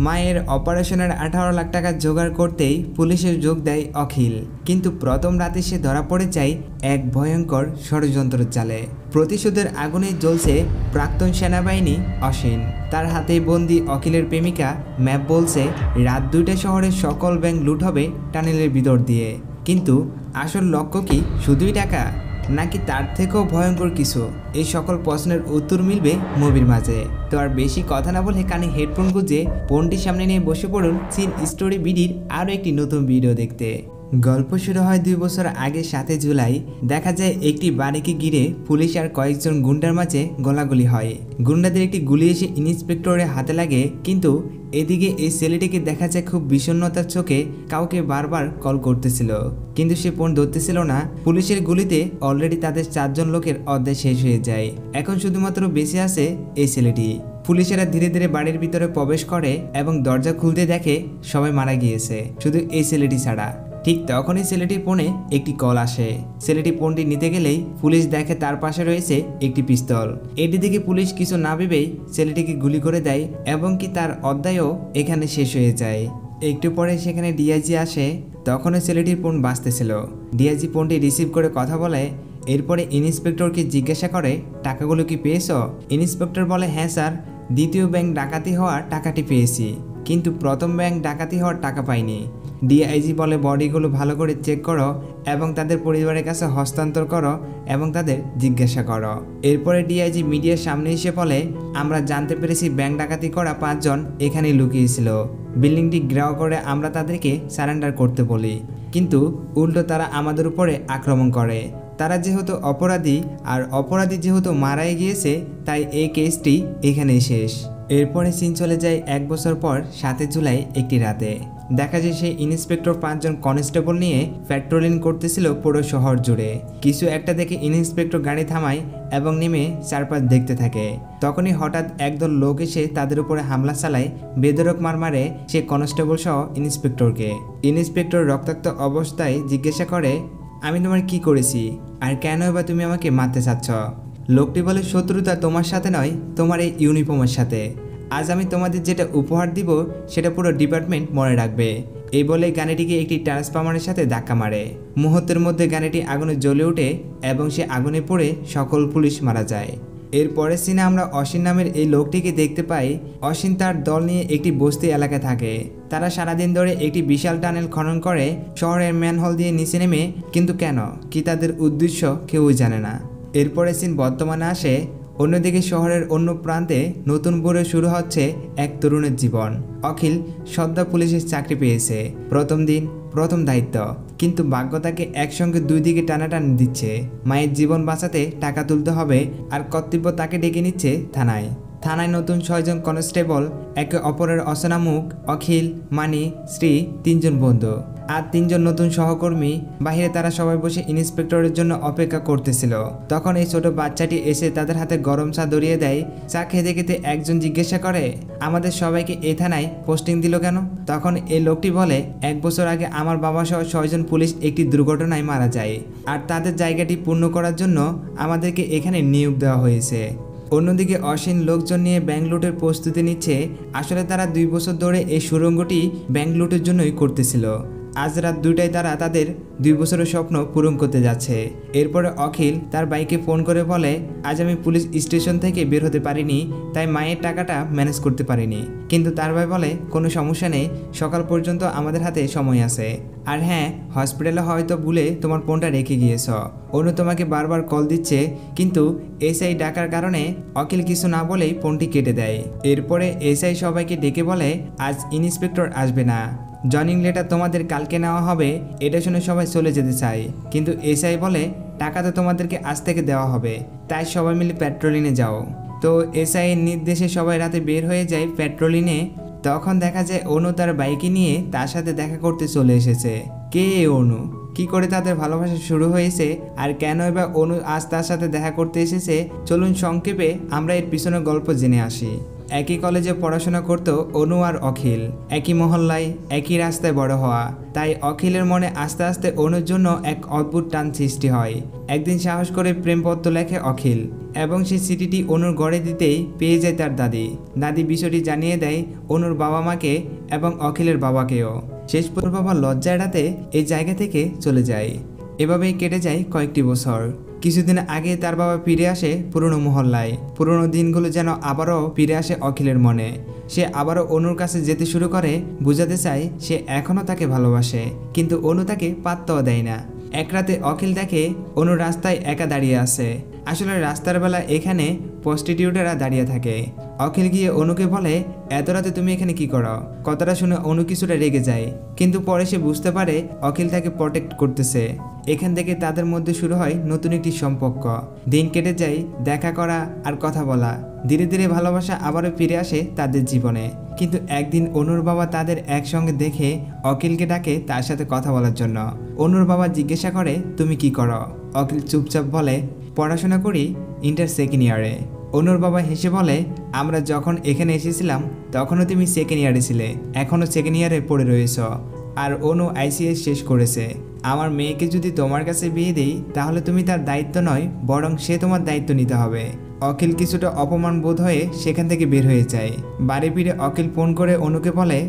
মায়ের অপারেশনের 18 লাখ টাকা জোগাড় করতেই পুলিশে যোগ দেয় অখিল। কিন্তু প্রথম রাতে সে ধরা পড়ে যায় এক ভয়ঙ্কর ষড়যন্ত্র জালে। প্রতিশোধের আগুনে জ্বলছে প্রাক্তন সেনাবাহিনী অসীন। তার হাতে বন্দি অখিলের প্রেমিকা ম্যাপ বলছে রাত 2টায় শহরের সকল ব্যাংক লুট হবে টানেলের ভিতর দিয়ে। কিন্তু আসল লক্ষ্য কি শুধুই টাকা, নাকি তার থেকেও ভয়ঙ্কর কিছু? এই সকল প্রশ্নের উত্তর মিলবে মুভির মাঝে। তো আর বেশি কথা না বলে কানে হেডফোন গুঁজে ফোনটির সামনে নিয়ে বসে পড়ুন সিন স্টোরি বিডির আরও একটি নতুন ভিডিও দেখতে। গল্প শুরু হয় 2 বছর আগে 7 জুলাই। দেখা যায় একটি বাড়িকে ঘিরে পুলিশ আর কয়েকজন গুন্ডার মাঝে গোলাগুলি হয়। গুন্ডাদের একটি গুলি এসে ইন্সপেক্টরের হাতে লাগে। কিন্তু এদিকে এই ছেলেটিকে দেখা যায় খুব বিষণ্ণতার চোখে কাউকে বারবার কল করতেছিল, কিন্তু সে ফোন ধরতেছিল না। পুলিশের গুলিতে অলরেডি তাদের 4 জন লোকের অধ্যায় শেষ হয়ে যায়। এখন শুধুমাত্র বেঁচে আছে এই ছেলেটি। পুলিশেরা ধীরে ধীরে বাড়ির ভিতরে প্রবেশ করে এবং দরজা খুলতে দেখে সবাই মারা গিয়েছে, শুধু এই ছেলেটি ছাড়া। ঠিক তখনই ছেলেটির ফোনে একটি কল আসে। ছেলেটি ফোনটি নিতে গেলেই পুলিশ দেখে তার পাশে রয়েছে একটি পিস্তল। এটি দেখে পুলিশ কিছু না ভেবেই ছেলেটিকে গুলি করে দেয় এবং কি তার অধ্যায়ও এখানে শেষ হয়ে যায়। একটু পরে সেখানে ডিআইজি আসে। তখনও ছেলেটির ফোন বাজতেছিল। ডিআইজি ফোনটি রিসিভ করে কথা বলে। এরপরে ইন্সপেক্টরকে জিজ্ঞাসা করে টাকাগুলো কি পেয়েছ? ইন্সপেক্টর বলে হ্যাঁ স্যার, দ্বিতীয় ব্যাংক ডাকাতি হওয়ার টাকাটি পেয়েছি, কিন্তু প্রথম ব্যাংক ডাকাতি হওয়ার টাকা পাইনি। ডিআইজি বলে বডিগুলো ভালো করে চেক করো এবং তাদের পরিবারের কাছে হস্তান্তর করো এবং তাদের জিজ্ঞাসা করো। এরপরে ডিআইজি মিডিয়ার সামনে এসে বলে আমরা জানতে পেরেছি ব্যাংক ডাকাতি করা 5 জন এখানে লুকিয়েছিল। বিল্ডিংটি ঘেরাও করে আমরা তাদেরকে সারেন্ডার করতে বলি, কিন্তু উল্টো তারা আমাদের উপরে আক্রমণ করে। তারা যেহেতু অপরাধী আর অপরাধী যেহেতু মারাই গিয়েছে, তাই এই কেসটি এখানেই শেষ। এরপরে সিন চলে যায় 1 বছর পর 7 জুলাই একটি রাতে। দেখা যায় সেই ইন্সপেক্টর 5 জন কনস্টেবল নিয়ে প্যাট্রোলিং করতেছিল পুরো শহর জুড়ে। কিছু একটা দেখে ইন্সপেক্টর গাড়ি থামায় এবং নেমে চারপাশ দেখতে থাকে। তখনই হঠাৎ একদল লোক এসে তাদের উপরে হামলা চালায়, বেধড়ক মার মারে সে কনস্টেবল সহ ইন্সপেক্টরকে। ইন্সপেক্টর রক্তাক্ত অবস্থায় জিজ্ঞাসা করে আমি তোমার কি করেছি আর কেন বা তুমি আমাকে মারতে চাচ্ছ? লোকটি বলে শত্রুতা তোমার সাথে নয়, তোমার এই ইউনিফর্মের সাথে। আজ আমি তোমাদের যেটা উপহার দিব সেটা পুরো ডিপার্টমেন্ট মনে রাখবে। এই বলে গাড়িটিকে একটি ট্রান্সফরমারের সাথে ধাক্কা মারে। মুহূর্তের মধ্যে গাড়িটি আগুনে জ্বলে ওঠে এবং সে আগুনে পড়ে সকল পুলিশ মারা যায়। এরপরের সিনে আমরা অসীন নামের এই লোকটিকে দেখতে পাই। অসীন তার দল নিয়ে একটি বস্তি এলাকায় থাকে। তারা সারাদিন ধরে একটি বিশাল টানেল খনন করে শহরের ম্যানহোল দিয়ে নিচে নেমে, কিন্তু কেন, কি তাদের উদ্দেশ্য কেউই জানে না। এরপরে সিন বর্তমানে আসে। অন্যদিকে শহরের অন্য প্রান্তে নতুন করে শুরু হচ্ছে এক তরুণের জীবন। অখিল সদ্য পুলিশের চাকরি পেয়েছে। প্রথম দিন প্রথম দায়িত্ব, কিন্তু ভাগ্য তাকে একসঙ্গে 2 দিকে টানাটানি দিচ্ছে। মায়ের জীবন বাঁচাতে টাকা তুলতে হবে আর কর্তব্য তাকে ডেকে নিচ্ছে থানায়। থানায় নতুন 6 জন কনস্টেবল, একে অপরের অচেনা মুখ। অখিল, মানি, শ্রী 3 জন বন্ধু আর 3 জন নতুন সহকর্মী। বাহিরে তারা সবাই বসে ইন্সপেক্টরের জন্য অপেক্ষা করতেছিল। তখন এই ছোট বাচ্চাটি এসে তাদের হাতে গরম চা ধরিয়ে দেয়। চা খেতে খেতে একজন জিজ্ঞাসা করে আমাদের সবাইকে এই থানায় পোস্টিং দিল কেন? তখন এই লোকটি বলে 1 বছর আগে আমার বাবা সহ 6 জন পুলিশ একটি দুর্ঘটনায় মারা যায়, আর তাদের জায়গাটি পূর্ণ করার জন্য আমাদেরকে এখানে নিয়োগ দেওয়া হয়েছে। অন্যদিকে অসীন লোকজন নিয়ে ব্যাংক লুটের প্রস্তুতি নিচ্ছে। আসলে তারা 2 বছর ধরে এই সুড়ঙ্গটি ব্যাংক লুটের জন্যই করতেছিল। আজ রাত 2টায় তারা তাদের 2 বছরের স্বপ্ন পূরণ করতে যাচ্ছে। এরপরে অখিল তার বাইকে ফোন করে বলে আজ আমি পুলিশ স্টেশন থেকে বের হতে পারিনি, তাই মায়ের টাকাটা ম্যানেজ করতে পারিনি। কিন্তু তার ভাই বলে কোনো সমস্যা নেই, সকাল পর্যন্ত আমাদের হাতে সময় আছে। আর হ্যাঁ, হসপিটালে হয়তো ভুলে তোমার ফোনটা রেখে গিয়েছ। অনু তোমাকে বারবার কল দিচ্ছে, কিন্তু এসআই ডাকার কারণে অখিল কিছু না বলেই ফোনটি কেটে দেয়। এরপরে এসআই সবাইকে ডেকে বলে আজ ইন্সপেক্টর আসবে না, জয়নিং লেটার তোমাদের কালকে নেওয়া হবে। এটা শুনে সবাই চলে যেতে চায়, কিন্তু এসআই বলে টাকা তো তোমাদেরকে আজ থেকে দেওয়া হবে, তাই সবাই মিলে পেট্রোলিংয়ে যাও। তো এসআই এর নির্দেশে সবাই রাতে বের হয়ে যায় পেট্রোলিংয়ে। তখন দেখা যায় অনু তার বাইকে নিয়ে তার সাথে দেখা করতে চলে এসেছে। কে অনু, কি করে তাদের ভালোবাসা শুরু হয়েছে আর কেন বা অনু আজ তার সাথে দেখা করতে এসেছে, চলুন সংক্ষেপে আমরা এর পিছনে গল্প জেনে আসি। একই কলেজে পড়াশোনা করত অনু আর অখিল। একই মহল্লায় একই রাস্তায় বড় হওয়া, তাই অখিলের মনে আস্তে আস্তে অনুর জন্য এক অদ্ভুত টান সৃষ্টি হয়। একদিন সাহস করে প্রেমপত্র লেখে অখিল এবং সেই চিঠিটি অনুর ঘরে দিতেই পেয়ে যায় তার দাদি। দাদি বিষয়টি জানিয়ে দেয় অনুর বাবা মাকে এবং অখিলের বাবাকেও। শেষ পর বাবা লজ্জা এড়াতে এই জায়গা থেকে চলে যায়। এভাবেই কেটে যায় কয়েকটি বছর। কিছুদিন আগে তার বাবা ফিরে আসে পুরনো মহল্লায়। পুরনো দিনগুলো যেন আবারও ফিরে আসে অখিলের মনে। সে আবারও অনুর কাছে যেতে শুরু করে, বোঝাতে চায় সে এখনও তাকে ভালোবাসে, কিন্তু অনু তাকে পাত্তাও দেয় না। এক রাতে অখিল দেখে অনু রাস্তায় একা দাঁড়িয়ে আছে। আসলে রাস্তার বেলা এখানে প্রস্টিটিউটেরা দাঁড়িয়ে থাকে। অখিল গিয়ে অনুকে বলে, এত রাতে তুমি এখানে কি করো? কথাটা শুনে অনু কিছুটা রেগে যায়, কিন্তু পরে সে বুঝতে পারে অখিল তাকে প্রটেক্ট করতেছে। এখান থেকে তাদের মধ্যে শুরু হয় নতুন একটি সম্পর্ক। দিন কেটে যায়, দেখা করা আর কথা বলা। ধীরে ধীরে ভালোবাসা আবারও ফিরে আসে তাদের জীবনে। কিন্তু একদিন অনুর বাবা তাদের একসঙ্গে দেখে অখিলকে ডাকে তার সাথে কথা বলার জন্য। অনুর বাবা জিজ্ঞাসা করে, তুমি কি করো? অখিল চুপচাপ বলে, পড়াশোনা করি, ইন্টার সেকেন্ড ইয়ারে। অনুর বাবা হেসে বলে, আমরা যখন এখানে এসেছিলাম তখনও তুমি সেকেন্ড ইয়ারে ছিলে, এখনও সেকেন্ড ইয়ারে পড়ে রয়েছ। আর অনু আইসিএস শেষ করেছে। আমার মেয়েকে যদি তোমার কাছে বিয়ে দিই তাহলে তুমি তার দায়িত্ব নয়, বরং সে তোমার দায়িত্ব নিতে হবে। অখিল কিছুটা অপমান বোধ হয়ে সেখান থেকে বের হয়ে যায়। বাড়ি ফিরে অখিল ফোন করে অনুকে বলে,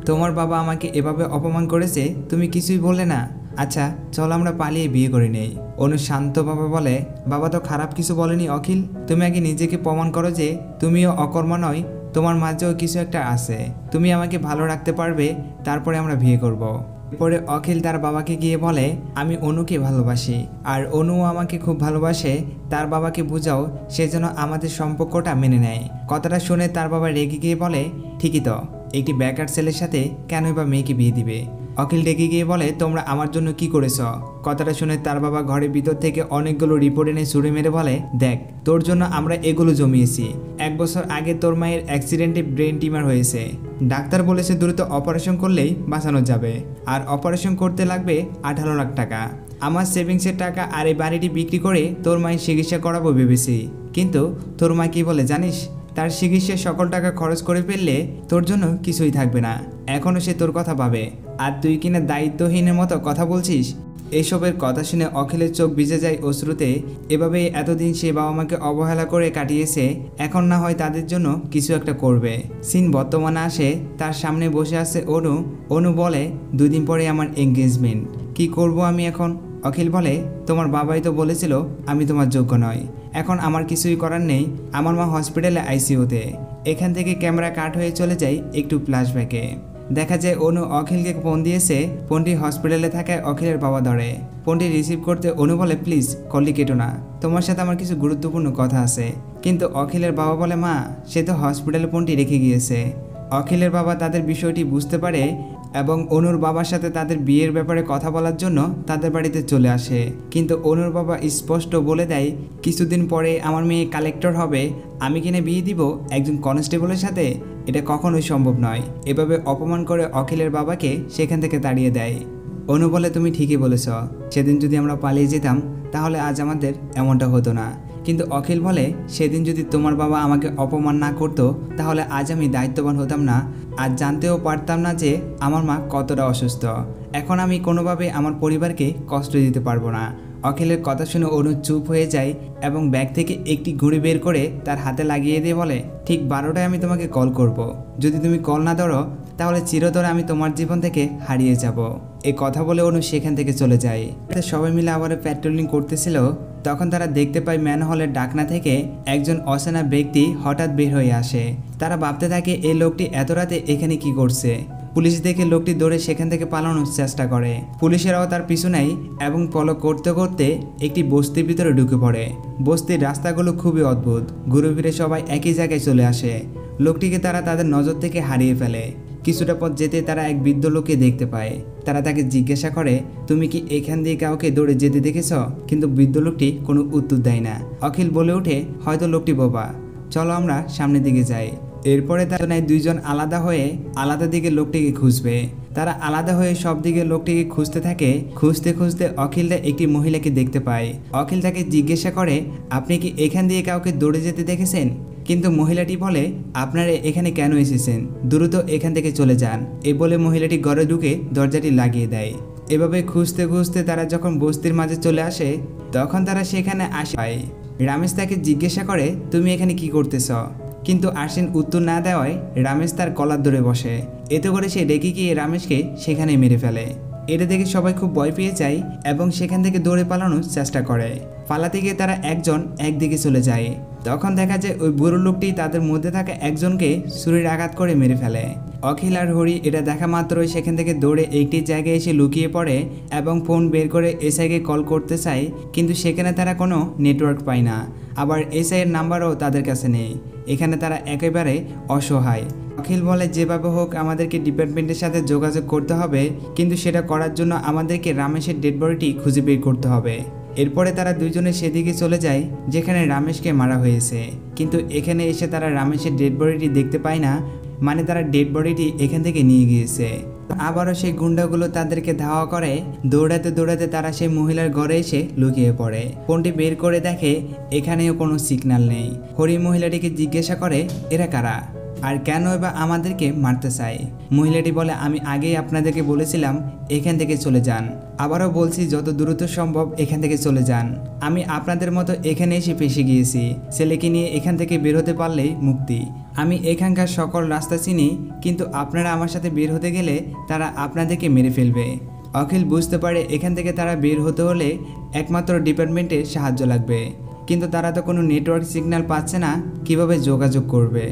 তোমার বাবা আমাকে এভাবে অপমান করেছে, তুমি কিছুই বললে না। আচ্ছা চল আমরা পালিয়ে বিয়ে করে নেই। অনু শান্তভাবে বলে, বাবা তো খারাপ কিছু বলেনি অখিল, তুমি আগে নিজেকে প্রমাণ করো যে তুমিও অকর্মা নয়, তোমার মাঝেও কিছু একটা আছে, তুমি আমাকে ভালো রাখতে পারবে, তারপরে আমরা বিয়ে করব। পরে অখিল তার বাবাকে গিয়ে বলে, আমি অনুকে ভালোবাসি আর অনুও আমাকে খুব ভালোবাসে, তার বাবাকে বুঝাও সে যেন আমাদের সম্পর্কটা মেনে নেয়। কথাটা শুনে তার বাবা রেগে গিয়ে বলে, ঠিকই তো, একটি বেকার ছেলের সাথে কেনই বা মেয়েকে বিয়ে দিবে? অখিল রেগে গিয়ে বলে, তোমরা আমার জন্য কি করেছ? কথাটা শুনে তার বাবা ঘরের ভিতর থেকে অনেকগুলো রিপোর্ট এনে ছুঁড়ে মেরে বলে, দেখ তোর জন্য আমরা এগুলো জমিয়েছি। 1 বছর আগে তোর মায়ের অ্যাক্সিডেন্টে ব্রেন টিউমার হয়েছে, ডাক্তার বলেছে দ্রুত অপারেশন করলেই বাঁচানো যাবে, আর অপারেশন করতে লাগবে 18 লাখ টাকা। আমার সেভিংসের টাকা আর এই বাড়িটি বিক্রি করে তোর মায়ের চিকিৎসা করাবো ভেবেছি, কিন্তু তোর মা কি বলে জানিস? তার চিকিৎসায় সকল টাকা খরচ করে ফেললে তোর জন্য কিছুই থাকবে না। এখনও সে তোর কথা ভাবে, আর তুই কিনা দায়িত্বহীনের মতো কথা বলছিস। এসবের কথা শুনে অখিলের চোখ ভিজে যায় অশ্রুতে। এভাবে এতদিন সে বাবা মাকে অবহেলা করে কাটিয়েছে, এখন না হয় তাদের জন্য কিছু একটা করবে। সিন বর্তমানে আসে, তার সামনে বসে আছে অনু। অনু বলে, 2 দিন পরে আমার এঙ্গেজমেন্ট, কি করব আমি এখন? অখিল বলে, তোমার বাবাই তো বলেছিল আমি তোমার যোগ্য নয়, এখন আমার কিছুই করার নেই। আমার মা হসপিটালে আইসিইউতে। এখান থেকে ক্যামেরা কাট হয়ে চলে যায় একটু ফ্ল্যাশব্যাকে। দেখা যায় অনু অখিলকে ফোন দিয়েছে, ফোনটি হসপিটালে থাকায় অখিলের বাবা ধরে। ফোনটি রিসিভ করতে অনু বলে, প্লিজ কলটি কেটো না, তোমার সাথে আমার কিছু গুরুত্বপূর্ণ কথা আছে। কিন্তু অখিলের বাবা বলে, মা সে তো হসপিটালে ফোনটি রেখে গিয়েছে। অখিলের বাবা তাদের বিষয়টি বুঝতে পারে এবং অনুর বাবার সাথে তাদের বিয়ের ব্যাপারে কথা বলার জন্য তাদের বাড়িতে চলে আসে। কিন্তু অনুর বাবা স্পষ্ট বলে দেয়, কিছুদিন পরে আমার মেয়ে কালেক্টর হবে, আমি কিনে বিয়ে দিব একজন কনস্টেবলের সাথে? এটা কখনোই সম্ভব নয়। এভাবে অপমান করে অখিলের বাবাকে সেখান থেকে তাড়িয়ে দেয়। অনু বলে, তুমি ঠিকই বলেছ, সেদিন যদি আমরা পালিয়ে যেতাম তাহলে আজ আমাদের এমনটা হতো না। কিন্তু অখিল বলে, সেদিন যদি তোমার বাবা আমাকে অপমান না করতো তাহলে আজ আমি দায়িত্ববান হতাম না, আজ জানতেও পারতাম না যে আমার মা কতটা অসুস্থ। এখন আমি কোনোভাবে আমার পরিবারকে কষ্ট দিতে পারবো না। অখিলের কথা শুনে অনু চুপ হয়ে যায় এবং ব্যাগ থেকে একটি ঘড়ি বের করে তার হাতে লাগিয়ে দিয়ে বলে, ঠিক 12টায় আমি তোমাকে কল করব। যদি তুমি কল না ধরো তাহলে চিরতরে আমি তোমার জীবন থেকে হারিয়ে যাব। এই কথা বলে অনু সেখান থেকে চলে যায়। সবাই মিলে আবার পেট্রোলিং করতেছিল, তখন তারা দেখতে পায় ম্যানহোলের ডাকনা থেকে একজন অচেনা ব্যক্তি হঠাৎ বের হয়ে আসে। তারা ভাবতে থাকে এই লোকটি এত রাতে এখানে কি করছে। পুলিশ দেখে লোকটি দৌড়ে সেখান থেকে পালানোর চেষ্টা করে। পুলিশেরাও তার পিছু নেয় এবং ফলো করতে করতে একটি বস্তির ভিতরে ঢুকে পড়ে। বস্তির রাস্তাগুলো খুবই অদ্ভুত, ঘুরে ফিরে সবাই একই জায়গায় চলে আসে। লোকটিকে তারা তাদের নজর থেকে হারিয়ে ফেলে। কিছুটা পথ যেতে তারা এক বৃদ্ধ লোককে দেখতে পায়। তারা তাকে জিজ্ঞাসা করে, তুমি কি এখান দিয়ে কাউকে দৌড়ে যেতে দেখেছ? কিন্তু বৃদ্ধ লোকটি কোনো উত্তর দেয় না। অখিল বলে ওঠে, হয়তো লোকটি বোবা, চলো আমরা সামনের দিকে যাই। এরপরে তারা দুইজন আলাদা হয়ে আলাদা দিকে লোকটিকে খুঁজবে। তারা আলাদা হয়ে সব দিকে লোকটিকে খুঁজতে থাকে। খুঁজতে খুঁজতে অখিলদা একটি মহিলাকে দেখতে পায়। অখিল তাকে জিজ্ঞাসা করে, আপনি কি এখান দিয়ে কাউকে দৌড়ে যেতে দেখেছেন? কিন্তু মহিলাটি বলে, আপনারা এখানে কেন এসেছেন, দ্রুত এখান থেকে চলে যান। এ বলে মহিলাটি ঘরে ঢুকে দরজাটি লাগিয়ে দেয়। এভাবে খুঁজতে খুঁজতে তারা যখন বস্তির মাঝে চলে আসে তখন তারা সেখানে আসে। রমেশ তাকে জিজ্ঞাসা করে, তুমি এখানে কি করতেছ? কিন্তু আশ্বিন উত্তর না দেওয়ায় রমেশ তার কলার ধরে বসে। এতে করে সে রেগে গিয়ে রমেশকে সেখানে মেরে ফেলে। এটা দেখে সবাই খুব ভয় পেয়ে যায় এবং সেখান থেকে দৌড়ে পালানোর চেষ্টা করে। পালাতে গিয়ে তারা একজন একদিকে চলে যায়। তখন দেখা যায় ওই বুড়ো লোকটি তাদের মধ্যে থাকা একজনকে ছুরির আঘাত করে মেরে ফেলে। অখিল আর হরি এটা দেখা মাত্রই সেখান থেকে দৌড়ে একটি জায়গায় এসে লুকিয়ে পড়ে এবং ফোন বের করে এসআইকে কল করতে চায়, কিন্তু সেখানে তারা কোনো নেটওয়ার্ক পায় না। আবার এসআইয়ের নাম্বারও তাদের কাছে নেই। এখানে তারা একেবারে অসহায়। অখিল বলে, যেভাবে হোক আমাদেরকে ডিপার্টমেন্টের সাথে যোগাযোগ করতে হবে, কিন্তু সেটা করার জন্য আমাদেরকে রমেশের ডেড বডিটি খুঁজে বের করতে হবে। এরপরে তারা দুইজনে সেদিকে চলে যায় যেখানে রমেশকে মারা হয়েছে, কিন্তু এখানে এসে তারা রমেশের ডেড বডিটি দেখতে পায় না। মানে তারা ডেড বডিটি এখান থেকে নিয়ে গিয়েছে। আবারও সেই গুন্ডাগুলো তাদেরকে ধাওয়া করে। দৌড়াতে দৌড়াতে তারা সেই মহিলার ঘরে এসে লুকিয়ে পড়ে। ফোনটি বের করে দেখে এখানেও কোনো সিগন্যাল নেই। হরি মহিলাটিকে জিজ্ঞাসা করে, এরা কারা আর কেন বা আমাদেরকে মারতে চায়? মহিলাটি বলে, আমি আগেই আপনাদেরকে বলেছিলাম এখান থেকে চলে যান। আবারও বলছি যত দ্রুত সম্ভব এখান থেকে চলে যান। আমি আপনাদের মতো এখানে এসে ফেসে গিয়েছি। ছেলেকে নিয়ে এখান থেকে বের হতে পারলেই মুক্তি। আমি এখানকার সকল রাস্তা চিনি, কিন্তু আপনারা আমার সাথে বের হতে গেলে তারা আপনাদেরকে মেরে ফেলবে। অখিল বুঝতে পারে এখান থেকে তারা বের হতে হলে একমাত্র ডিপার্টমেন্টের সাহায্য লাগবে, কিন্তু তারা তো কোনো নেটওয়ার্ক সিগন্যাল পাচ্ছে না, কিভাবে যোগাযোগ করবে?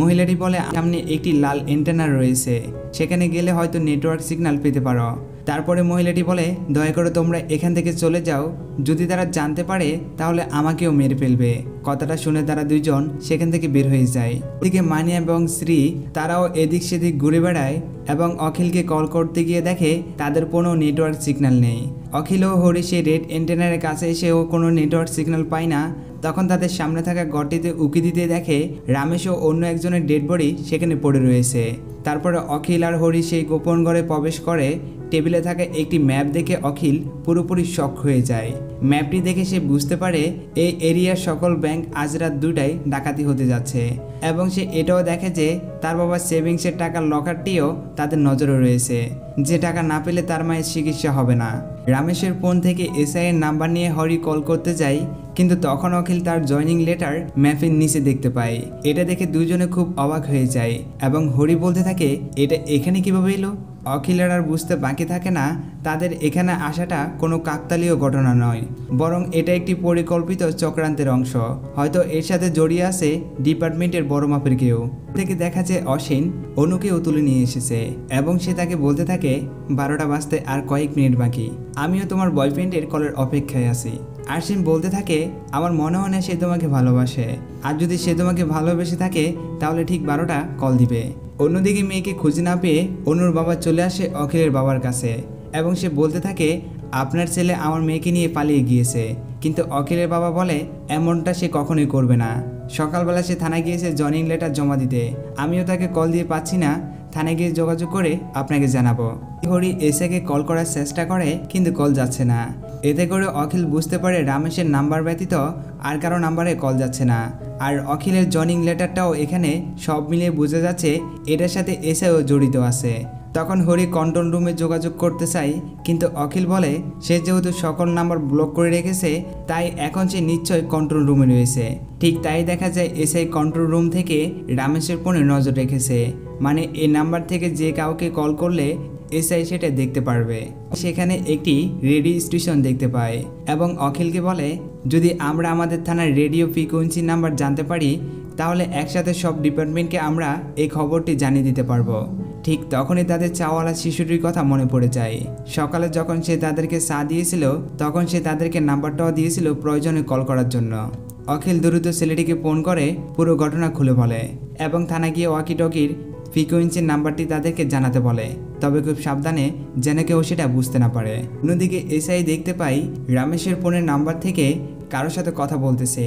মহিলাটি বলে, সামনে একটি লাল অ্যান্টেনা রয়েছে, সেখানে গেলে হয়তো নেটওয়ার্ক সিগন্যাল পেতে পারো। তারপরে মহিলাটি বলে, দয়া করে তোমরা এখান থেকে চলে যাও, যদি তারা জানতে পারে তাহলে আমাকেও মেরে ফেলবে। কথাটা শুনে তারা দুইজন সেখান থেকে বের হয়ে যায়। এদিকে মানি এবং শ্রী তারাও এদিক সেদিক ঘুরে বেড়ায় এবং অখিলকে কল করতে গিয়ে দেখে তাদের কোনো নেটওয়ার্ক সিগন্যাল নেই। অখিল ও হরি সেই রেড অ্যান্টেনার কাছে এসেও কোনো নেটওয়ার্ক সিগন্যাল পায় না। তখন তাদের সামনে থাকা ঘরটিতে উকি দিতে দেখে রমেশ ও অন্য একজনের ডেড বডি সেখানে পড়ে রয়েছে। তারপরে অখিল আর হরি সেই গোপন ঘরে প্রবেশ করে। টেবিলে থাকা একটি ম্যাপ দেখে অখিল পুরোপুরি শক হয়ে যায়। ম্যাপটি দেখে সে বুঝতে পারে এই এরিয়ার সকল ব্যাংক আজ রাত 2টায় ডাকাতি হতে যাচ্ছে, এবং সে এটাও দেখে যে তার বাবার সেভিংসের টাকার লকারটিও তাদের নজরে রয়েছে, যে টাকা না পেলে তার মায়ের চিকিৎসা হবে না। রমেশের ফোন থেকে এসআইয়ের নাম্বার নিয়ে হরি কল করতে যায়, কিন্তু তখন অখিল তার জয়নিং লেটার ম্যাপের নিচে দেখতে পায়। এটা দেখে দুজনে খুব অবাক হয়ে যায় এবং হরি বলতে থাকে, এটা এখানে কিভাবে এলো? অখিলের আর বুঝতে বাকি থাকে না তাদের এখানে আসাটা কোনো কাকতালীয় ঘটনা নয়, বরং এটা একটি পরিকল্পিত চক্রান্তের অংশ। হয়তো এর সাথে জড়িয়ে আছে ডিপার্টমেন্টের বড় মাপের কেউ। থেকে দেখা যায় অসীন অনুকেও তুলে নিয়ে এসেছে এবং সে তাকে বলতে থাকে, 12টা বাজতে আর কয়েক মিনিট বাকি, আমিও তোমার বয়ফ্রেন্ডের কলের অপেক্ষায় আছি। আশ্বিন বলতে থাকে, আমার মনে হয় না সে তোমাকে ভালোবাসে, আর যদি সে তোমাকে ভালোবেসে থাকে তাহলে ঠিক 12টা কল দিবে। অন্যদিকে মেয়েকে খুঁজে না পেয়ে অনুর বাবা চলে আসে অখিলের বাবার কাছে এবং সে বলতে থাকে, আপনার ছেলে আমার মেয়েকে নিয়ে পালিয়ে গিয়েছে। কিন্তু অখিলের বাবা বলে, এমনটা সে কখনোই করবে না। সকালবেলা সে থানায় গিয়েছে জয়নিং লেটার জমা দিতে, আমিও তাকে কল দিয়ে পাচ্ছি না, থানায় গিয়ে যোগাযোগ করে আপনাকে জানাবো। হরি এসআইকে কল করার চেষ্টা করে, কিন্তু কল যাচ্ছে না। এতে করে অখিল বুঝতে পারে রমেশের নাম্বার ব্যতীত আর কারো নাম্বারে কল যাচ্ছে না। আর অখিলের জয়নিং লেটারটাও এখানে সব মিলিয়ে বোঝা যাচ্ছে এটার সাথে এসআইও জড়িত আছে। তখন হরি কন্ট্রোল রুমে যোগাযোগ করতে চায়, কিন্তু অখিল বলে সে যেহেতু সকল নাম্বার ব্লক করে রেখেছে তাই এখন সে নিশ্চয়ই কন্ট্রোল রুমে রয়েছে। ঠিক তাই দেখা যায় এসআই কন্ট্রোল রুম থেকে রমেশের ফোনে নজর রেখেছে, মানে এই নাম্বার থেকে যে কাউকে কল করলে এসআই সেটা দেখতে পারবে। সেখানে একটি রেডিও স্টেশন দেখতে পায় এবং অখিলকে বলে, যদি আমরা আমাদের থানার রেডিও ফ্রিকোয়েন্সি নাম্বার জানতে পারি তাহলে একসাথে সব ডিপার্টমেন্টকে আমরা এই খবরটি জানিয়ে দিতে পারবো। ঠিক তখনই তাদের চাওয়ালা শিশুটির কথা মনে পড়ে যায়। সকালে যখন সে তাদেরকে চা দিয়েছিল তখন সে তাদেরকে নাম্বারটাও দিয়েছিল প্রয়োজনে কল করার জন্য। অখিল দ্রুত ছেলেটিকে ফোন করে পুরো ঘটনা খুলে বলে এবং থানায় গিয়ে ওয়াকিটকির ফ্রিকোয়েন্সির নাম্বারটি তাদেরকে জানাতে বলে, তবে খুব সাবধানে যেন কেউ সেটা বুঝতে না পারে। অন্যদিকে এসআই দেখতে পাই রমেশের ফোনের নাম্বার থেকে কারোর সাথে কথা বলতেছে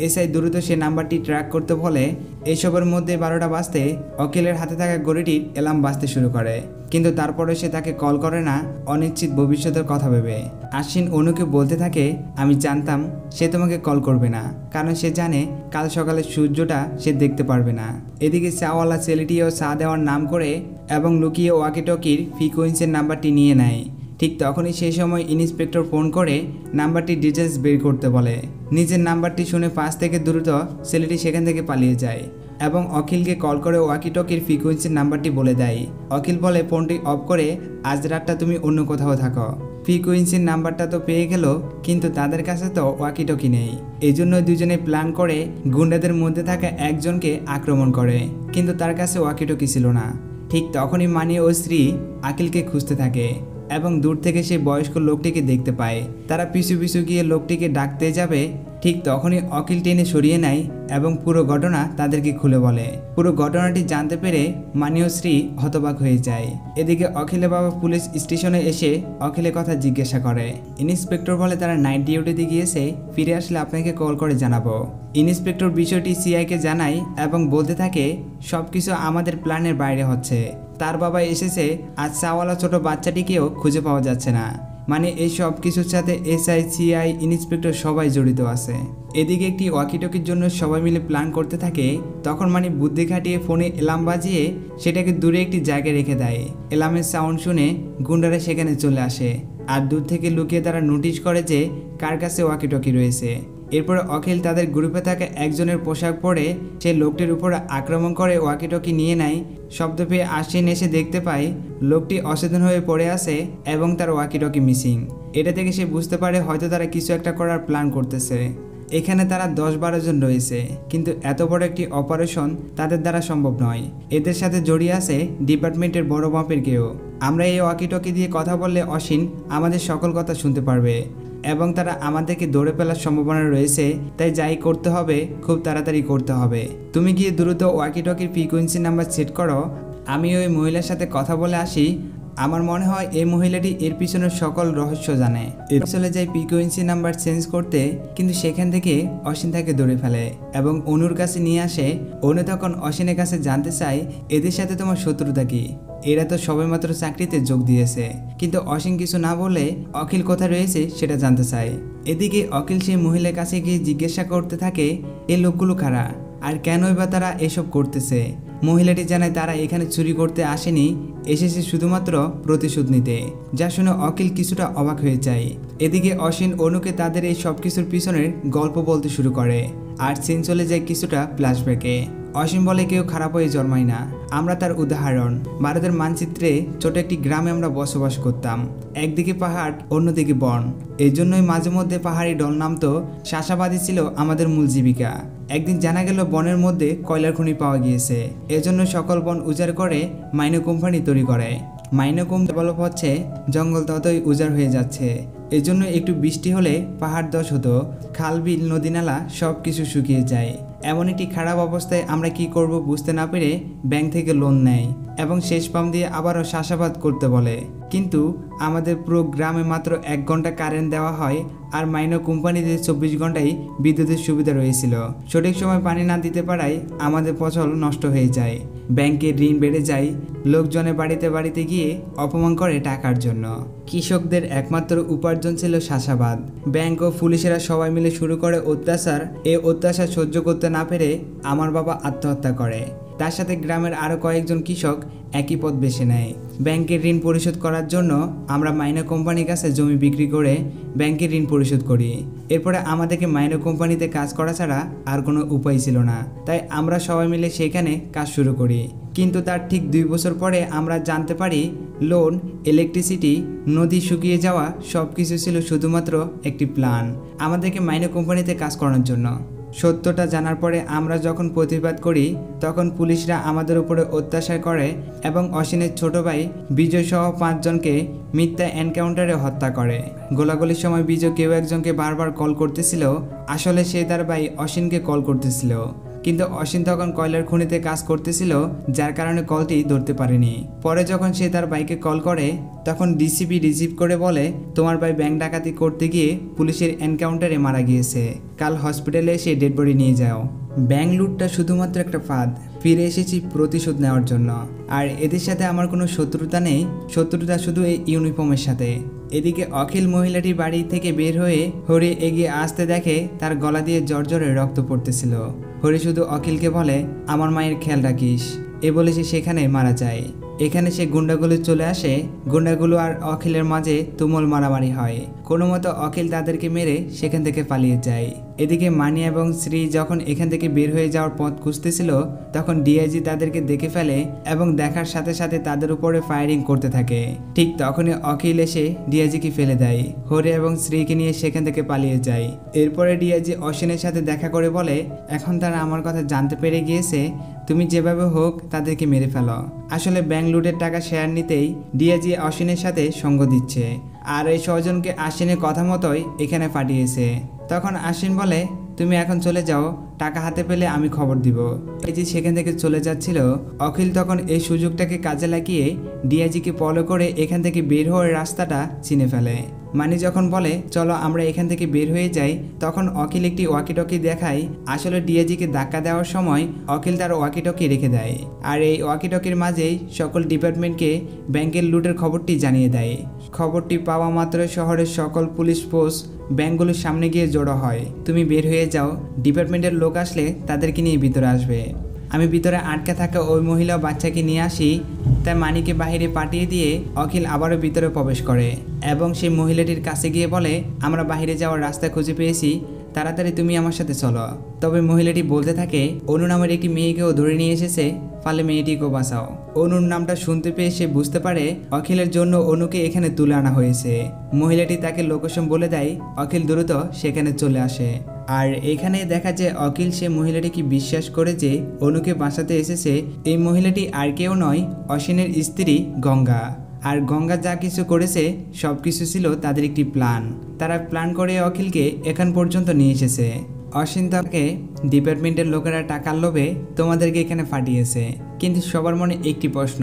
এসআই দ্রুত সে নাম্বারটি ট্র্যাক করতে বলে। এসবের মধ্যে 12টা বাজতে অখিলের হাতে থাকা ঘড়িটির অ্যালার্ম বাজতে শুরু করে, কিন্তু তারপরে সে তাকে কল করে না, অনিশ্চিত ভবিষ্যতের কথা ভেবে। আশ্বিন অনুকে বলতে থাকে, আমি জানতাম সে তোমাকে কল করবে না, কারণ সে জানে কাল সকালে সূর্যটা সে দেখতে পারবে না। এদিকে চাওয়ালা ছেলেটিও চা দেওয়ার নাম করে এবং লুকিয়ে ওয়াকিটকির ফ্রিকোয়েন্সির নাম্বারটি নিয়ে নেয়। ঠিক তখনই সেই সময় ইন্সপেক্টর ফোন করে নাম্বারটি ডিটেলস বের করতে বলে। নিজের নাম্বারটি শুনে পাশ থেকে দ্রুত ছেলেটি সেখান থেকে পালিয়ে যায় এবং অখিলকে কল করে ওয়াকিটকির ফ্রিকোয়েন্সির নাম্বারটি বলে দেয়। অখিল বলে, ফোনটি অফ করে আজ রাতটা তুমি অন্য কোথাও থাকো। ফ্রিকোয়েন্সির নাম্বারটা তো পেয়ে গেল, কিন্তু তাদের কাছে তো ওয়াকিটকি নেই। এই জন্য দুজনে প্ল্যান করে গুন্ডাদের মধ্যে থাকা একজনকে আক্রমণ করে, কিন্তু তার কাছে ওয়াকিটকি ছিল না। ঠিক তখনই মানি ও স্ত্রী আকিলকে খুঁজতে থাকে এবং দূর থেকে সেই বয়স্ক লোকটিকে দেখতে পায়। তারা পিছু পিছু গিয়ে লোকটিকে ডাকতে যাবে, ঠিক তখনই অখিল টেনে সরিয়ে নেয় এবং পুরো ঘটনা তাদেরকে খুলে বলে। পুরো ঘটনাটি জানতে পেরে মানি ও স্ত্রী হতবাক হয়ে যায়। এদিকে অখিলের বাবা পুলিশ স্টেশনে এসে অখিলের কথা জিজ্ঞাসা করে। ইন্সপেক্টর বলে তারা নাইট ডিউটিতে গিয়েছে, ফিরে আসলে আপনাকে কল করে জানাবো। ইন্সপেক্টর বিষয়টি সিআইকে জানায় এবং বলতে থাকে, সবকিছু আমাদের প্ল্যানের বাইরে হচ্ছে। তার বাবা এসেছে, আজ চাওয়ালা ছোট বাচ্চাটিকেও খুঁজে পাওয়া যাচ্ছে না। মানে এই সব কিছুর সাথে এসআই, সিআই, ইন্সপেক্টর সবাই জড়িত আছে। এদিকে একটি ওয়াকিটকির জন্য সবাই মিলে প্ল্যান করতে থাকে। তখন মানে বুদ্ধি খাটিয়ে ফোনে অ্যালার্ম বাজিয়ে সেটাকে দূরে একটি জায়গায় রেখে দেয়। অ্যালার্মের সাউন্ড শুনে গুন্ডারা সেখানে চলে আসে আর দূর থেকে লুকিয়ে তারা নোটিশ করে যে কার কাছে ওয়াকিটকি রয়েছে। এরপর অখিল তাদের গ্রুপে থাকা একজনের পোশাক পরে সে লোকটির উপর আক্রমণ করে ওয়াকিটকি নিয়ে নেয়। শব্দ পেয়ে আশ্বিন এসে দেখতে পায় লোকটি অচেতন হয়ে পড়ে আছে এবং তার ওয়াকিটকি মিসিং। এটা থেকে সে বুঝতে পারে হয়তো তারা কিছু একটা করার প্ল্যান করতেছে। এখানে তারা 10-12 জন রয়েছে, কিন্তু এত বড় একটি অপারেশন তাদের দ্বারা সম্ভব নয়। এদের সাথে জড়িয়ে আছে ডিপার্টমেন্টের বড় মাপের কেউ। আমরা এই ওয়াকিটকি দিয়ে কথা বললে অশ্বিন আমাদের সকল কথা শুনতে পারবে এবং তারা আমাদেরকে ধরে ফেলার সম্ভাবনা রয়েছে। তাই যাই করতে হবে খুব তাড়াতাড়ি করতে হবে। তুমি গিয়ে দ্রুত ওয়াকিটকির ফ্রিকোয়েন্সি নাম্বার সেট করো, আমি ওই মহিলার সাথে কথা বলে আসি। আমার মনে হয় এই মহিলাটি এর পিছনের সকল রহস্য জানে। এর চলে যায় ফ্রিকোয়েন্সি নাম্বার চেঞ্জ করতে, কিন্তু সেখান থেকে অশ্বিন তাকে ধরে ফেলে এবং অনুর কাছে নিয়ে আসে। অনু তখন অশ্বিনের কাছে জানতে চায়, এদের সাথে তোমার শত্রুতা কি? এরা তো সবেমাত্র চাকরিতে যোগ দিয়েছে। কিন্তু অশ্বিন কিছু না বলে অখিল কোথায় রয়েছে সেটা জানতে চায়। এদিকে অখিল সেই মহিলার কাছে গিয়ে জিজ্ঞাসা করতে থাকে, এই লোকগুলো কারা আর কেনই বা তারা এসব করতেছে? মহিলাটি জানায় তারা এখানে চুরি করতে আসেনি, এসেছে শুধুমাত্র প্রতিশোধ নিতে। যা শুনে অখিল কিছুটা অবাক হয়ে যায়। এদিকে অশ্বিন অনুকে তাদের এই সব কিছুর পিছনের গল্প বলতে শুরু করে আর সিন চলে যায় কিছুটা ফ্ল্যাশব্যাকে। অসীম বলে কেউ খারাপ হয়ে জন্মায় না, আমরা তার উদাহরণ। ভারতের মানচিত্রে ছোট একটি গ্রামে আমরা বসবাস করতাম, একদিকে পাহাড় অন্যদিকে বন। এই জন্যই মাঝে মধ্যে পাহাড়ি ডল নামতো। চাষাবাদই ছিল আমাদের মূল জীবিকা। একদিন জানা গেল বনের মধ্যে কয়লার খনি পাওয়া গিয়েছে। এজন্য সকল বন উজাড় করে মাইনো কোম্পানি তৈরি করে। মাইনো কোম্পানি ডেভেলপ হচ্ছে, জঙ্গল ততই উজাড় হয়ে যাচ্ছে। এজন্য একটু বৃষ্টি হলে পাহাড় ধস হতো, খাল বিল নদী নালা সব কিছু শুকিয়ে যায়। এমন একটি খারাপ অবস্থায় আমরা কি করব বুঝতে না পেরে ব্যাংক থেকে লোন নেয় এবং শেষ পাম দিয়ে আবারও চাষাবাদ করতে বলে। কিন্তু আমাদের পুরো গ্রামে মাত্র 1 ঘন্টা কারেন্ট দেওয়া হয় আর মাইনো কোম্পানিতে 24 ঘন্টাই বিদ্যুতের সুবিধা রয়েছিল। সঠিক সময় পানি না দিতে পারায় আমাদের ফসল নষ্ট হয়ে যায়, ব্যাংকের ঋণ বেড়ে যায়, লোকজনের বাড়িতে বাড়িতে গিয়ে অপমান করে টাকার জন্য। কৃষকদের একমাত্র উপার্জন ছিল চাষাবাদ। ব্যাংক ও পুলিশেরা সবাই মিলে শুরু করে অত্যাচার। এই অত্যাচার সহ্য করতে না পেরে আমার বাবা আত্মহত্যা করে। তার সাথে গ্রামের আরও কয়েকজন কৃষক একই পথ বেছে নেয়। ব্যাংকের ঋণ পরিশোধ করার জন্য আমরা মাইনো কোম্পানির কাছে জমি বিক্রি করে ব্যাংকের ঋণ পরিশোধ করি। এরপরে আমাদেরকে মাইনো কোম্পানিতে কাজ করা ছাড়া আর কোনো উপায় ছিল না, তাই আমরা সবাই মিলে সেখানে কাজ শুরু করি। কিন্তু তার ঠিক 2 বছর পরে আমরা জানতে পারি লোন, ইলেকট্রিসিটি, নদী শুকিয়ে যাওয়া সব কিছু ছিল শুধুমাত্র একটি প্ল্যান আমাদেরকে মাইনো কোম্পানিতে কাজ করানোর জন্য। সত্যটা জানার পরে আমরা যখন প্রতিবাদ করি তখন পুলিশরা আমাদের উপরে অত্যাচার করে এবং অশ্বিনের ছোট ভাই বিজয় সহ 5 জনকে মিথ্যা এনকাউন্টারে হত্যা করে। গোলাগুলির সময় বিজয় কেউ একজনকে বারবার কল করতেছিল, আসলে সে তার ভাই অশ্বিনকে কল করতেছিল। কিন্তু অসীম তখন কয়লার খনিতে কাজ করতেছিল, যার কারণে কলটি ধরতে পারেনি। পরে যখন সে তার বাইকে কল করে তখন ডিসিপি রিসিভ করে বলে, তোমার ভাই ব্যাংক ডাকাতি করতে গিয়ে পুলিশের এনকাউন্টারে মারা গিয়েছে, কাল হসপিটালে এসে ডেড বডি নিয়ে যাও। ব্যাংক লুটটা শুধুমাত্র একটা ফাঁদ, ফিরে এসেছি প্রতিশোধ নেওয়ার জন্য। আর এদের সাথে আমার কোনো শত্রুতা নেই, শত্রুতা শুধু এই ইউনিফর্মের সাথে। এদিকে অখিল মহিলাটির বাড়ি থেকে বের হয়ে হরি এগিয়ে আসতে দেখে তার গলা দিয়ে জর্জরে রক্ত পড়তেছিল। হরি শুধু অখিলকে বলে, আমার মায়ের খেয়াল রাখিস, এ বলে সে সেখানে মারা যায়। এখানে সে গুন্ডাগুলো চলে আসে, গুন্ডাগুলো আর অখিলের মাঝে তুমুল মারামারি হয়। কোনো মতো অখিল তাদেরকে মেরে সেখান থেকে পালিয়ে যায়। এদিকে মানি এবং শ্রী যখন এখান থেকে বের হয়ে যাওয়ার পথ খুঁজতেছিল তখন ডিআইজি তাদেরকে দেখে ফেলে এবং দেখার সাথে সাথে তাদের উপরে ফায়ারিং করতে থাকে। ঠিক তখনই অখিল এসে ডিআইজিকে ফেলে দেয়, হরি এবং শ্রীকে নিয়ে সেখান থেকে পালিয়ে যায়। এরপরে ডিআইজি অশ্বিনের সাথে দেখা করে বলে, এখন তারা আমার কথা জানতে পেরে গিয়েছে, তুমি যেভাবে হোক তাদেরকে মেরে ফেলো। আসলে ব্যাংক লুটের টাকা শেয়ার নিতেই ডিআইজি অশ্বিনের সাথে সঙ্গ দিচ্ছে, আর এই ছজনকে আশ্বিনের কথা মতোই এখানে পাঠিয়েছে। তখন আশ্বিন বলে, তুমি এখন চলে যাও, টাকা হাতে পেলে আমি খবর দিব। ডিআইজি সেখান থেকে চলে যাচ্ছিল, অখিল তখন এই সুযোগটাকে কাজে লাগিয়ে ডিআইজিকে ফলো করে এখান থেকে বের হওয়ার রাস্তাটা চিনে ফেলে। মানি যখন বলে, চলো আমরা এখান থেকে বের হয়ে যাই, তখন অখিল একটি ওয়াকিটকি দেখায়। আসলে ডিআইজিকে ধাক্কা দেওয়ার সময় অখিল তার ওয়াকিটকি রেখে দেয়, আর এই ওয়াকিটকির মাঝেই সকল ডিপার্টমেন্টকে ব্যাংকের লুটের খবরটি জানিয়ে দেয়। খবরটি পাওয়া মাত্র শহরের সকল পুলিশ ফোর্স ব্যাংকগুলোর সামনে গিয়ে জড়ো হয়। তুমি বের হয়ে যাও, ডিপার্টমেন্টের লোক আসলে তাদেরকে নিয়ে ভিতরে আসবে। আমি ভিতরে আটকে থাকা ওই মহিলা বাচ্চাকে নিয়ে আসি, তাই মানিকে বাহিরে পাঠিয়ে দিয়ে অখিল আবারও ভিতরে প্রবেশ করে এবং সেই মহিলাটির কাছে গিয়ে বলে, আমরা বাহিরে যাওয়ার রাস্তা খুঁজে পেয়েছি, তাড়াতাড়ি তুমি আমার সাথে চলো। তবে মহিলাটি বলতে থাকে, অনু নামের একটি মেয়েকেও ধরে নিয়ে এসেছে, পারলে মেয়েটিকেও বাঁচাও। অনুর নামটা শুনতে পেয়ে সে বুঝতে পারে অখিলের জন্য অনুকে এখানে তুলে আনা হয়েছে। মহিলাটি তাকে লোকেশন বলে দেয়, অখিল দ্রুত সেখানে চলে আসে। আর এখানে দেখা যায় অখিল সে মহিলাটিকে বিশ্বাস করে যে অনুকে বাঁচাতে এসেছে। এই মহিলাটি আর কেউ নয়, অশ্বিনের স্ত্রী গঙ্গা। আর গঙ্গা যা কিছু করেছে সব কিছু ছিল তাদের একটি প্ল্যান। তারা প্ল্যান করে অখিলকে এখান পর্যন্ত নিয়ে এসেছে। অশ্বিন তাকে ডিপার্টমেন্টের লোকেরা টাকার লোভে তোমাদেরকে এখানে পাঠিয়েছে, কিন্তু সবার মনে একটি প্রশ্ন,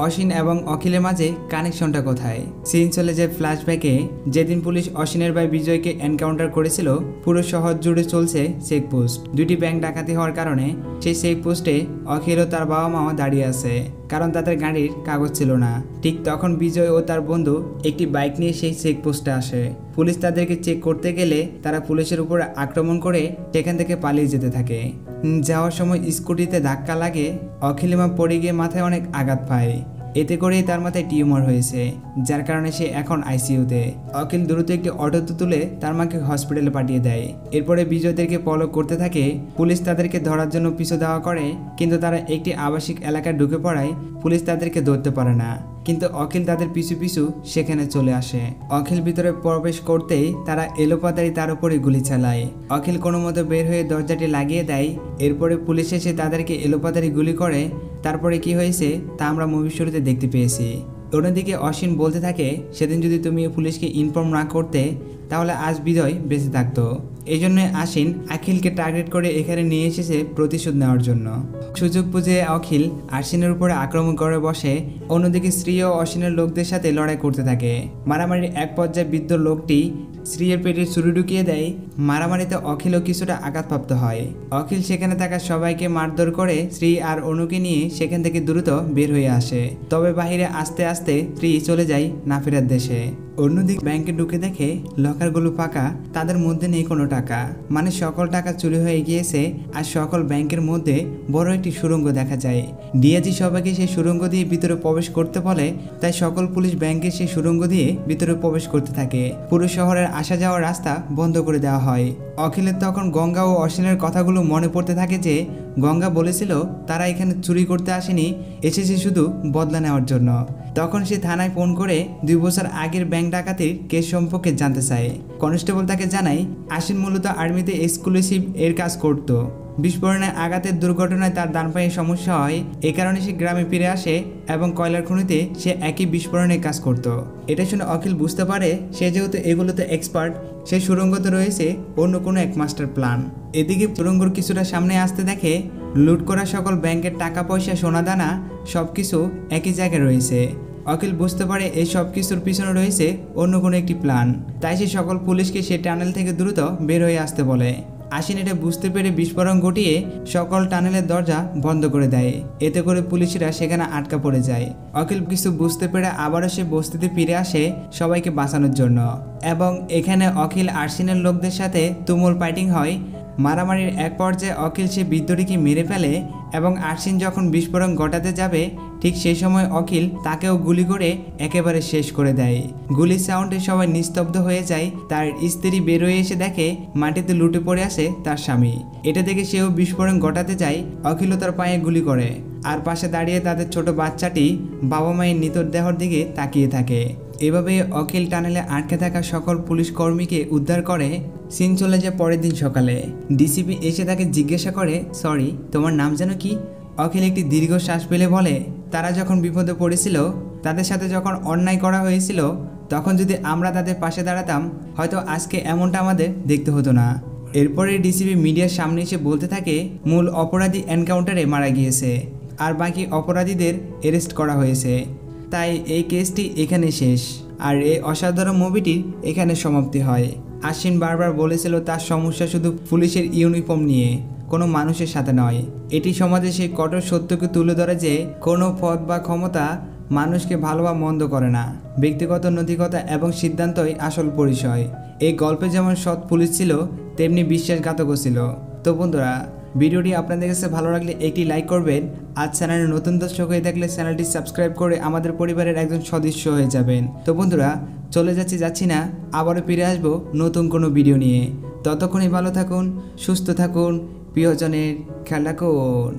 অশ্বিন এবং অখিলের মাঝে কানেকশনটা কোথায়? সিন চলে যায় ফ্ল্যাশব্যাকে। যেদিন পুলিশ অশ্বিনের ভাই বিজয়কে এনকাউন্টার করেছিল, পুরো শহর জুড়ে চলছে চেকপোস্ট। দুটি ব্যাংক ডাকাতি হওয়ার কারণে সেই চেকপোস্টে অখিল ও তার বাবা মাও দাঁড়িয়ে আছে, কারণ তাদের গাড়ির কাগজ ছিল না। ঠিক তখন বিজয় ও তার বন্ধু একটি বাইক নিয়ে সেই চেকপোস্টে আসে। পুলিশ তাদেরকে চেক করতে গেলে তারা পুলিশের উপর আক্রমণ করে সেখান থেকে পালিয়ে যেতে থাকে। যাওয়ার সময় স্কুটিতে ধাক্কা লাগে, অখিলিমা পড়ে গিয়ে মাথায় অনেক আঘাত পায়। এতে করেই তার মাথায় টিউমার হয়েছে, যার কারণে সে এখন আইসিইউতে। অখিল দ্রুত একটি অটোতে তুলে তার মাকে হসপিটালে পাঠিয়ে দেয়। এরপরে বিজয়দেরকে ফলো করতে থাকে। পুলিশ তাদেরকে ধরার জন্য পিছু দেওয়া করে, কিন্তু তারা একটি আবাসিক এলাকায় ঢুকে পড়ায় পুলিশ তাদেরকে ধরতে পারে না। কিন্তু অখিল তাদের পিছু পিছু সেখানে চলে আসে। অখিল ভিতরে প্রবেশ করতেই তারা এলোপাতাড়ি তার উপরে গুলি চালায়। অখিল কোনো মতো বের হয়ে দরজাটি লাগিয়ে দেয়। এরপরে পুলিশ এসে তাদেরকে এলোপাতাড়ি গুলি করে। তারপরে কি হয়েছে তা আমরা মুভি শুরুতে দেখতে পেয়েছি। অন্যদিকে অশ্বিন বলতে থাকে, সেদিন যদি তুমি পুলিশকে ইনফর্ম না করতে তাহলে আজ বিজয় বেঁচে থাকতো। এই জন্য আশ্বিন অখিলকে টার্গেট করে এখানে নিয়ে এসেছে প্রতিশোধ নেওয়ার জন্য। সুযোগ বুঝে অখিল আশ্বিনের উপরে আক্রমণ করে বসে। অন্যদিকে শ্রী ও অশ্বিনের লোকদের সাথে লড়াই করতে থাকে। মারামারির এক পর্যায়ে বৃদ্ধ লোকটি শ্রীয়ের পেটে ছুরি ঢুকিয়ে দেয়। মারামারিতে অখিলও কিছুটা আঘাতপ্রাপ্ত হয়। অখিল সেখানে থাকা সবাইকে মারধর করে শ্রী আর অনুকে নিয়ে সেখান থেকে দ্রুত বের হয়ে আসে। তবে বাহিরে আস্তে আস্তে শ্রী চলে যায় না ফেরার দেশে। অন্যদিকে ব্যাংকে ঢুকে দেখে লকারগুলো ফাঁকা, তাদের মধ্যে নেই কোনো টাকা। মানে সকল টাকা চুরি হয়ে গিয়েছে। আর সকল ব্যাংকের মধ্যে বড় একটি সুড়ঙ্গ দেখা যায়। ডিআইজি সবাইকে সেই সুড়ঙ্গ দিয়ে ভিতরে প্রবেশ করতে বলে, তাই সকল পুলিশ ব্যাংকের সেই সুড়ঙ্গ দিয়ে ভিতরে প্রবেশ করতে থাকে। পুরো শহরের আসা যাওয়ার রাস্তা বন্ধ করে দেওয়া হয়। অখিলের তখন গঙ্গা ও অশ্বিনের কথাগুলো মনে পড়তে থাকে যে গঙ্গা বলেছিল তারা এখানে চুরি করতে আসেনি, এসেছে শুধু বদলা নেওয়ার জন্য। তখন সে থানায় ফোন করে 2 বছর আগের ব্যাংক ডাকাতির কেস সম্পর্কে জানতে চায়। কনস্টেবল তাকে জানায় আশ্বিন মূলত আর্মিতে এক্সক্লুসিভ এর কাজ করত। বিস্ফোরণে আঘাতের দুর্ঘটনায় তার ডান পায়ে সমস্যা হয়। এ কারণে সে গ্রামে ফিরে আসে এবং কয়লার খনিতে সে একই বিস্ফোরণে কাজ করত। এটা শুনে অখিল বুঝতে পারে সে যেহেতু এগুলোতে এক্সপার্ট, সে সুড়ঙ্গতে রয়েছে অন্য কোনো এক মাস্টার প্ল্যান। এদিকে সুড়ঙ্গর কিছুটা সামনে আসতে দেখে লুট করা সকল ব্যাংকের টাকা পয়সা সোনাদানা সবকিছু একই জায়গায় রয়েছে। অখিল বুঝতে পারে এই সব কিছুর পিছনে রয়েছে অন্য কোনো একটি প্ল্যান। তাই সে সকল পুলিশকে সে টানেল থেকে দ্রুত বের হয়ে আসতে বলে। আশিন এটা বুঝতে পেরে বিস্ফোরণ ঘটিয়ে সকল টানেলের দরজা বন্ধ করে দেয়। এতে করে পুলিশরা সেখানে আটকা পড়ে যায়। অখিল কিছু বুঝতে পেরে আবারও সে বস্তিতে ফিরে আসে সবাইকে বাঁচানোর জন্য, এবং এখানে অখিল আশিনের লোকদের সাথে তুমুল ফাইটিং হয়। মারামারির এক পর্যায়ে অখিল সে বৃদ্ধটিকে মেরে ফেলে এবং আশিন যখন বিস্ফোরণ ঘটাতে যাবে ঠিক সেই সময় অখিল তাকেও গুলি করে একেবারে শেষ করে দেয়। গুলির সাউন্ডে সবাই নিস্তব্ধ হয়ে যায়। তার স্ত্রী বের হয়ে এসে দেখে মাটিতে লুটে পড়ে আছে তার স্বামী। এটা দেখে সেও বিস্ফোরণ ঘটাতে যায়, অখিলও তার পায়ে গুলি করে। আর পাশে দাঁড়িয়ে তাদের ছোট বাচ্চাটি বাবা মায়ের নিতর দেহর দিকে তাকিয়ে থাকে। এভাবে অখিল টানেলে আটকে থাকা সকল পুলিশ কর্মীকে উদ্ধার করে। সিন চলে যায় পরের দিন সকালে। ডিসিপি এসে তাকে জিজ্ঞাসা করে, সরি, তোমার নাম যেন কি? অখিল একটি দীর্ঘ শ্বাস ফেলে বলে, তারা যখন বিপদে পড়েছিল, তাদের সাথে যখন অন্যায় করা হয়েছিল, তখন যদি আমরা তাদের পাশে দাঁড়াতাম হয়তো আজকে এমনটা আমাদের দেখতে হতো না। এরপরে ডিসিপি মিডিয়ার সামনে এসে বলতে থাকে মূল অপরাধী এনকাউন্টারে মারা গিয়েছে আর বাকি অপরাধীদের অ্যারেস্ট করা হয়েছে। তাই এই কেসটি এখানে শেষ আর এই অসাধারণ মুভিটির এখানে সমাপ্তি হয়। আশ্বিন বারবার বলেছিল তার সমস্যা শুধু পুলিশের ইউনিফর্ম নিয়ে, কোনো মানুষের সাথে নয়। এটি সমাজে সেই কঠোর সত্যকে তুলে ধরে যে কোনো পদ বা ক্ষমতা মানুষকে ভালো বা মন্দ করে না, ব্যক্তিগত নৈতিকতা এবং সিদ্ধান্তই আসল পরিচয়। এই গল্পে যেমন সৎ পুলিশ ছিল তেমনি বিশ্বাসঘাতকও ছিল। তো বন্ধুরা, ভিডিওটি আপনাদের কাছে ভালো লাগলে একটি লাইক করবেন। আজ চ্যানেলে নতুন দর্শক হয়ে থাকলে চ্যানেলটি সাবস্ক্রাইব করে আমাদের পরিবারের একজন সদস্য হয়ে যাবেন। তো বন্ধুরা, চলে যাচ্ছি না, আবারও ফিরে আসবো নতুন কোনো ভিডিও নিয়ে। ততক্ষণই ভালো থাকুন, সুস্থ থাকুন, প্রিয়জনের খেয়াল রাখুন।